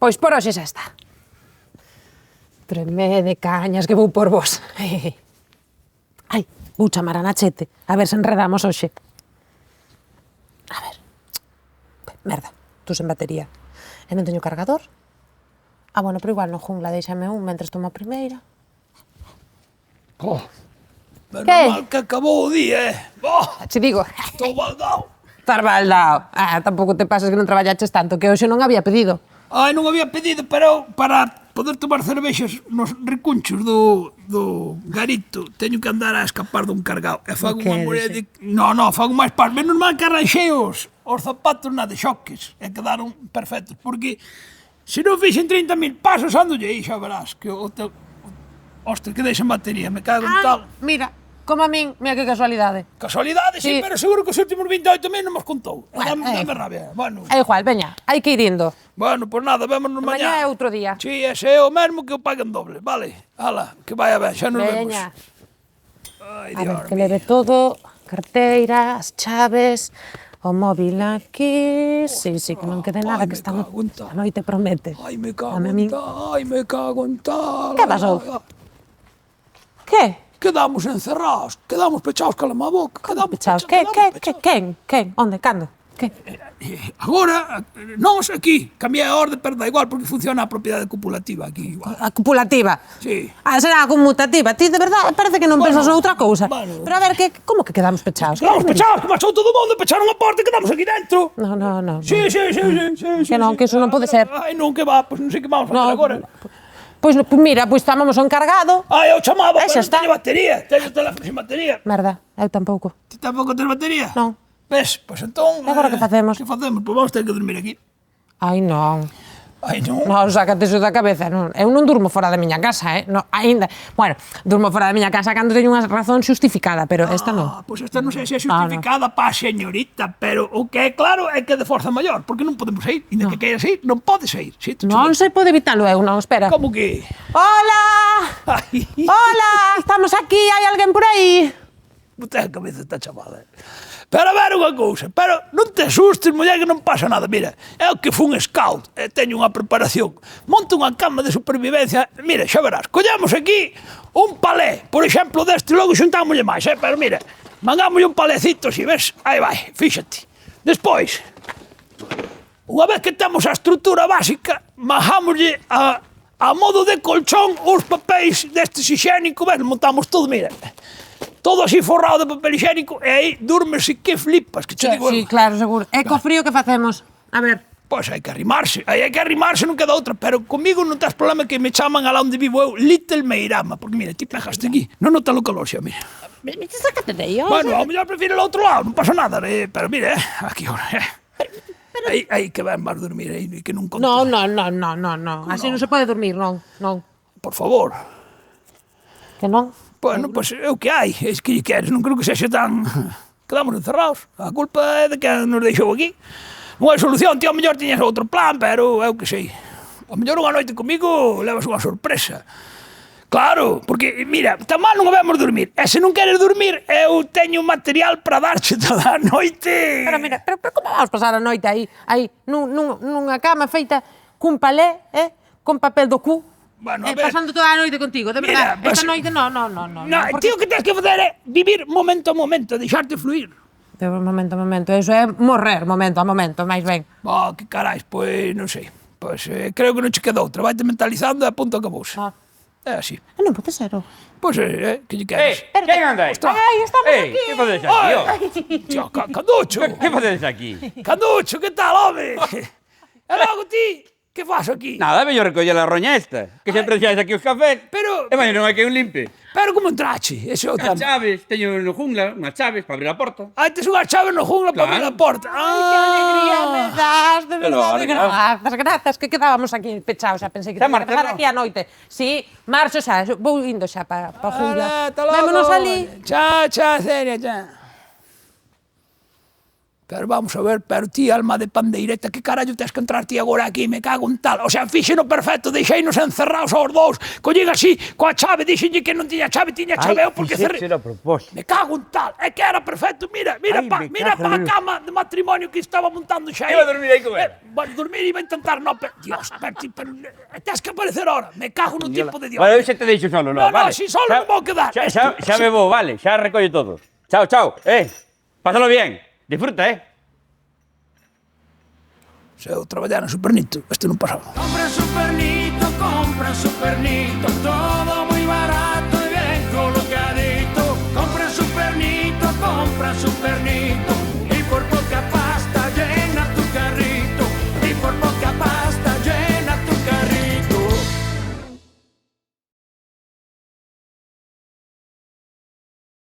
Pois por hoxe xa está. Treme de cañas que vou por vos. Ai, vou chamar a Nachete, a ver se enredamos hoxe. A ver. Merda, tú sen batería. E non teño cargador. Bueno, pero igual no jungla déixame un mentres tomo a primeira. Menos mal que acabou o día, Che digo. Estou baldao. Estar baldao. Tampouco te pases que non traballaches tanto, que hoxe non había pedido. Ai, non había pedido, pero para poder tomar cervexas nos recunchos do garito teño que andar a escapar dun cargado. E fago unha morea de... Non, fago máis par. Menos mal que arranxei os zapatos na de xoques e quedaron perfectos, porque se non fixen 30.000 pasos andolle aí, xa verás, que o teu... Ostra, que deixen batería, me cago en tal. Mira, como a min, mira que casualidade. Casualidade, sí, pero seguro que os últimos 28.000 non nos contou. Dame rabia. Bueno. É igual, veña, hai que ir indo. Bueno, pois nada, vémonos mañá. Mañá é outro día. Sí, ese é o mesmo que o paguen doble, vale? Hala, que vaya ben, xa nos vemos. Veña. Ai, A ver, Dios que leve todo, carteira, as chaves, o móvil aquí... Sí, que non quede nada, que esta noite promete. Ai, me cago en tal. Que pasou? Que? Quedamos encerrados, quedamos pechados cala má boca. Como pechados? Quen? Onde? Cando? Que? Agora, nós aquí, cambiei a orde, pero da igual, porque funciona a propiedade copulativa aquí igual. A copulativa? Sí. Será a conmutativa. Ti, de verdade, parece que non pensas outra cousa. Pero a ver, como que quedamos pechados? Quedamos pechados, que marchou todo o mundo, pecharon a porta e quedamos aquí dentro. No. Sí. Que non, que iso non pode ser. Ai, non, que va, pois non sei que vamos a facer agora. Pois mira, chamamos ao encargado. Ai, eu chamaba, pero non Xa está. teño batería. Teño o teléfono sin batería. Merda, eu tampouco. Ti tampouco tens batería? Non. Ves, pois entón... E agora que facemos? Que facemos? Pois vamos ter que dormir aquí. Ai, non. Ai, non. Non, sácate iso da cabeza. Eu non durmo fora da miña casa, No, aínda. Bueno, durmo fora da miña casa cando teño unha razón xustificada, pero esta non. Pois esta non sei se é justificada pa señorita, pero o que é claro é que é de forza maior, porque non podemos sair. Inda que queiras sair, non podes sair. Non se pode evitalo eu, non, espera. Como que? Hola! Hola! Estamos aquí, hai alguén por aí? Botei a cabeza esta chamada. Pero a ver unha cousa, pero non te asustes, muller, que non pasa nada. Mira, é o que fun scout, e teño unha preparación. Monto unha cama de supervivencia. Mira, xa verás, collamos aquí un palé, por exemplo, deste, logo xuntámoslle máis, pero mira, mangámoslle un palecito, si ves, aí vai, fíxate. Despois, unha vez que temos a estrutura básica, mangámoslle a modo de colchón os papéis destes higiénicos, ves, montamos todo, mira. Todo así forrado de papel higiénico e aí durmese que flipas, que che digo. Sí, claro, seguro. E co frío que facemos? A ver. Pois hai que arrimarse, non queda outra, pero comigo non tens problema que me chaman a lá onde vivo eu Little Meirama, porque mira, ti pegaste aquí, non notas o calor xa, mira. Sácate de aí, Bueno, ao mellor prefiro el outro lado, non pasa nada, pero mira, aquí ahora, Aí que van vas dormir aí, que non contas. No. Así non se pode dormir, non. Por favor. Que non? Bueno, pois é o que hai, é que queres, non creo que sexa tan... Quedamos encerrados, a culpa é de que nos deixou aquí. Non hai solución, tío, ao mellor tiñas outro plan, pero é o que sei. Ao mellor unha noite comigo levas unha sorpresa. Claro, porque, mira, tan mal non habemos dormir. E se non queres dormir, eu teño material para darche toda a noite. Pero mira, pero como vamos pasar a noite aí nunha cama feita cun palé, con papel do cu? Bueno, a ver... Pasando toda a noite contigo, de verdade. Mira, esta noite non. Tío, o que tens que fazer é vivir momento a momento, deixarte fluir. De momento a momento, eso é morrer momento a momento, máis ben. Que carais, pois non sei. Pois creo que non che queda outra, vai-te mentalizando e a punto acabouse. É así. Non pode ser, Pois que lle queres? Quen anda aí? Ai, estamos aquí. Que facedes aquí, Tío, Canducho! Que facedes aquí? Canducho, que tal, home? E logo ti, que faz aquí? Nada, veño recoller a roña esta, que sempre deixades aquí os cafés. Pero- E maño non hai que un limpe. Pero como entrache? Ese é o As tema. chaves, teño no jungla, unhas chaves para abrir a porta. Ai, tes unha chave no jungla para abrir a porta. Que alegría me das, de Pero, verdade. Grazas, que quedábamos aquí pechados, xa pensei que Xa tiña que pasar marcharon? aquí a noite. Sí, marcho xa, vou indo xa para a jungla. Ata logo. Vémonos ali. Chao, Celia, chao. Pero vamos a ver, pero ti, alma de pandeireta, que carallo tes que entrar ti agora aquí, me cago en tal. O sea, fixeno perfecto, deixeinos encerrados aos dous, collín así, coa chave, dixenlle que non tiña chave, tiña chave eu porque cerré. Fixéchelo a propósito. Me cago en tal, é que era perfecto, mira, mira, Ai, pa, me mira cago pa a en- cama de matrimonio que estaba montando xa aí. Iba a dormir aí con ela. Bueno, dormir iba a intentar, no, pero, Dios, pero, tes que aparecer ahora, me cago no tipo de Dios. Vale, eu xa te deixo solo, No, no, no, vale. si solo non vou quedar. Xa me vou, vale, xa recollo todo. Chao, chao, pásalo bien, disfruta, Se eu traballar en Supernito, este non pasaba. Compra Supernito, todo muy barato y bien colocadito. Compra Supernito,